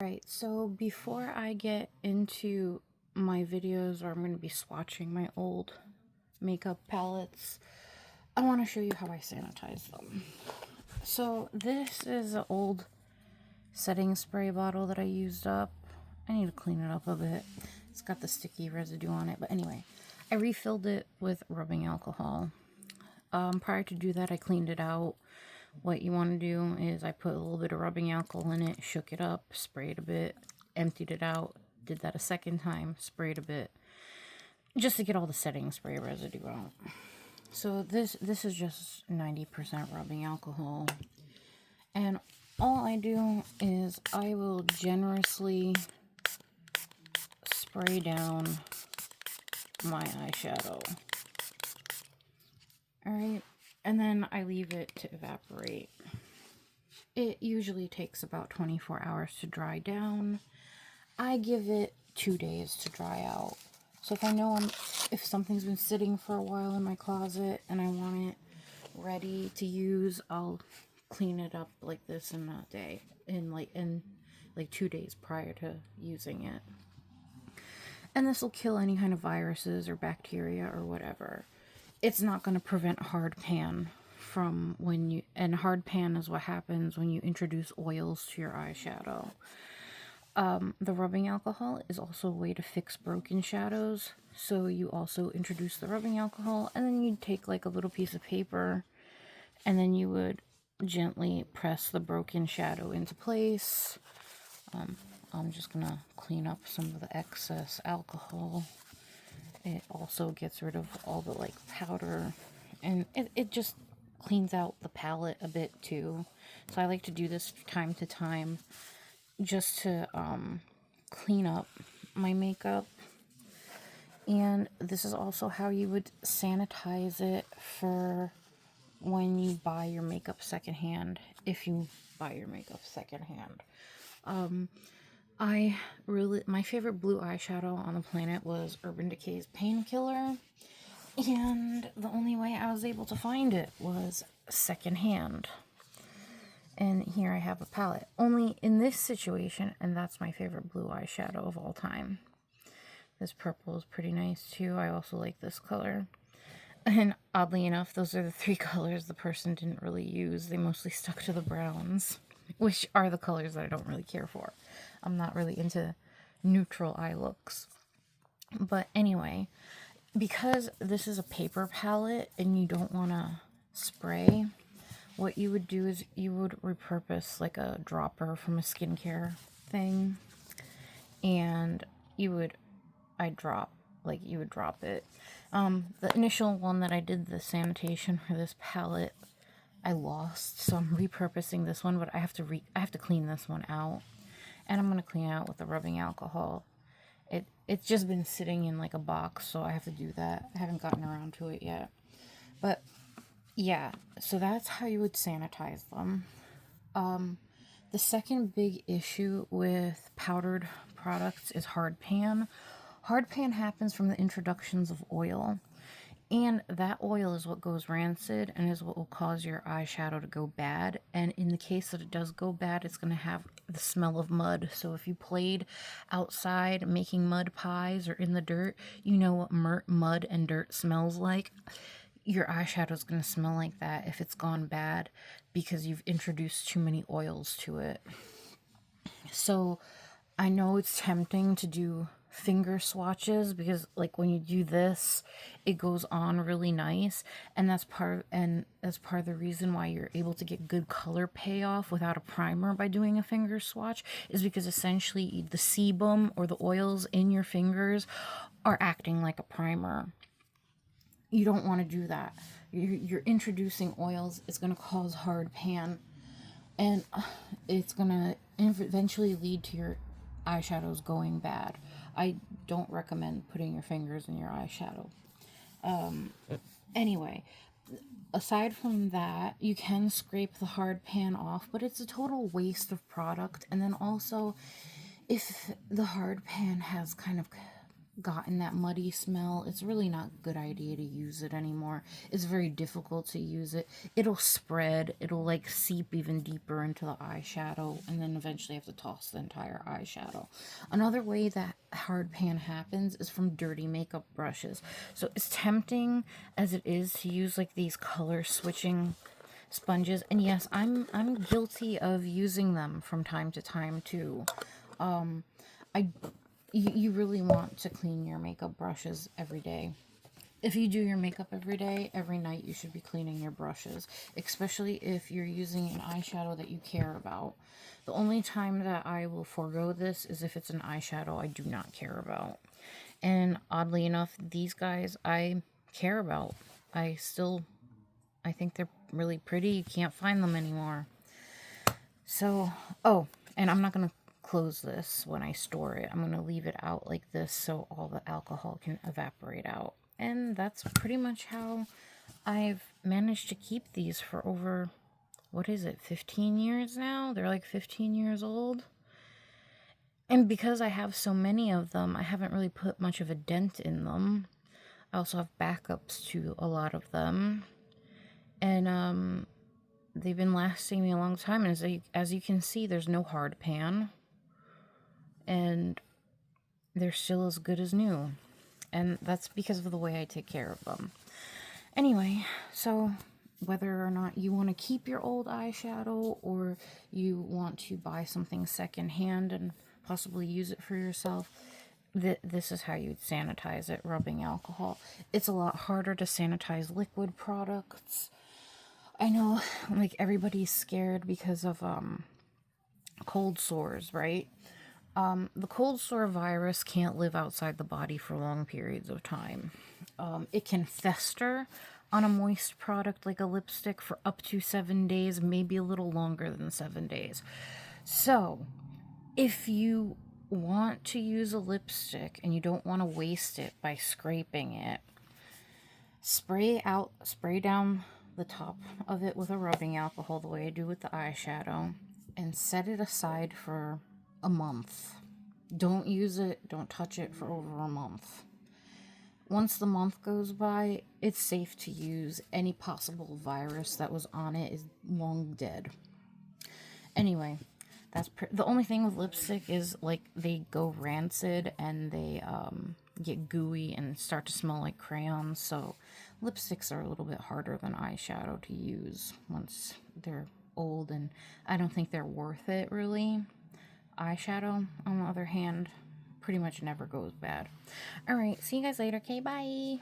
Right, so before I get into my videos where I'm going to be swatching my old makeup palettes, I want to show you how I sanitize them. So this is an old setting spray bottle that I used up. I need to clean it up a bit. It's got the sticky residue on it, but anyway, I refilled it with rubbing alcohol. Prior to do that, I cleaned it out. What you want to do is I put a little bit of rubbing alcohol in it, shook it up, sprayed a bit, emptied it out, did that a second time, sprayed a bit, just to get all the setting spray residue out. So this is just 90% rubbing alcohol. And all I do is I will generously spray down my eyeshadow. Alright, and then I leave it to evaporate. It usually takes about 24 hours to dry down. I give it 2 days to dry out. So if I know if something's been sitting for a while in my closet and I want it ready to use, I'll clean it up like this in a day, in like 2 days prior to using it. And this will kill any kind of viruses or bacteria or whatever. It's not going to prevent hard pan from and hard pan is what happens when you introduce oils to your eyeshadow. The rubbing alcohol is also a way to fix broken shadows. So you also introduce the rubbing alcohol, and then you'd take like a little piece of paper, and then you would gently press the broken shadow into place. I'm just gonna clean up some of the excess alcohol. It also gets rid of all the like powder, and it just cleans out the palette a bit too. So I like to do this time to time just to clean up my makeup. And this is also how you would sanitize it for when you buy your makeup secondhand, if you buy your makeup secondhand. My favorite blue eyeshadow on the planet was Urban Decay's Painkiller, and the only way I was able to find it was secondhand. And here I have a palette, only in this situation, and that's my favorite blue eyeshadow of all time. This purple is pretty nice too. I also like this color. And oddly enough, those are the 3 colors the person didn't really use. They mostly stuck to the browns, which are the colors that I don't really care for. I'm not really into neutral eye looks. But anyway, because this is a paper palette and you don't want to spray, what you would do is you would repurpose like a dropper from a skincare thing, and you would drop it. The initial one that I did the sanitation for this palette, I lost, so I'm repurposing this one, but I have to clean this one out, and I'm going to clean it out with the rubbing alcohol. It's just been sitting in like a box, so I have to do that. I haven't gotten around to it yet. But yeah, so that's how you would sanitize them. The second big issue with powdered products is hard pan. Hard pan happens from the introductions of oil. And that oil is what goes rancid and is what will cause your eyeshadow to go bad. And in the case that it does go bad, it's going to have the smell of mud. So if you played outside making mud pies or in the dirt, you know what mud and dirt smells like. Your eyeshadow is going to smell like that if it's gone bad because you've introduced too many oils to it. So I know it's tempting to do finger swatches because like when you do this, it goes on really nice, and that's part of the reason why you're able to get good color payoff without a primer by doing a finger swatch, is because essentially the sebum or the oils in your fingers are acting like a primer. You don't want to do that. You're introducing oils. It's going to cause hard pan, and it's going to eventually lead to your eyeshadows going bad. I don't recommend putting your fingers in your eyeshadow. Anyway, aside from that, you can scrape the hard pan off, but it's a total waste of product. And then also, if the hard pan has kind of gotten that muddy smell, it's really not a good idea to use it anymore. It's very difficult to use it. It'll spread, it'll like seep even deeper into the eyeshadow, and then eventually you have to toss the entire eyeshadow. Another way that hard pan happens is from dirty makeup brushes. So as tempting as it is to use like these color switching sponges, and yes, I'm guilty of using them from time to time too. I you really want to clean your makeup brushes every day. If you do your makeup every day, every night you should be cleaning your brushes, especially if you're using an eyeshadow that you care about. The only time that I will forego this is if it's an eyeshadow I do not care about. And oddly enough, these guys I care about. I think they're really pretty. You can't find them anymore. So, oh, and I'm not going to close this when I store it. I'm going to leave it out like this so all the alcohol can evaporate out. And that's pretty much how I've managed to keep these for over, what is it, 15 years now? They're like 15 years old. And because I have so many of them, I haven't really put much of a dent in them. I also have backups to a lot of them. And they've been lasting me a long time. And as you can see, there's no hard pan. And they're still as good as new. And that's because of the way I take care of them. Anyway, so whether or not you want to keep your old eyeshadow or you want to buy something secondhand and possibly use it for yourself, this is how you'd sanitize it, rubbing alcohol. It's a lot harder to sanitize liquid products. I know, like, everybody's scared because of cold sores, right? The cold sore virus can't live outside the body for long periods of time. It can fester on a moist product like a lipstick for up to 7 days, maybe a little longer than 7 days. So, if you want to use a lipstick and you don't want to waste it by scraping it, spray down the top of it with a rubbing alcohol the way I do with the eyeshadow, and set it aside for a month. Don't use it, don't touch it for over a month. Once the month goes by, it's safe to use. Any possible virus that was on it is long dead. Anyway, the only thing with lipstick is, like, they go rancid and they get gooey and start to smell like crayons. So lipsticks are a little bit harder than eyeshadow to use once they're old, and I don't think they're worth it, really. Eyeshadow, on the other hand, pretty much never goes bad. Alright, see you guys later. Okay, bye.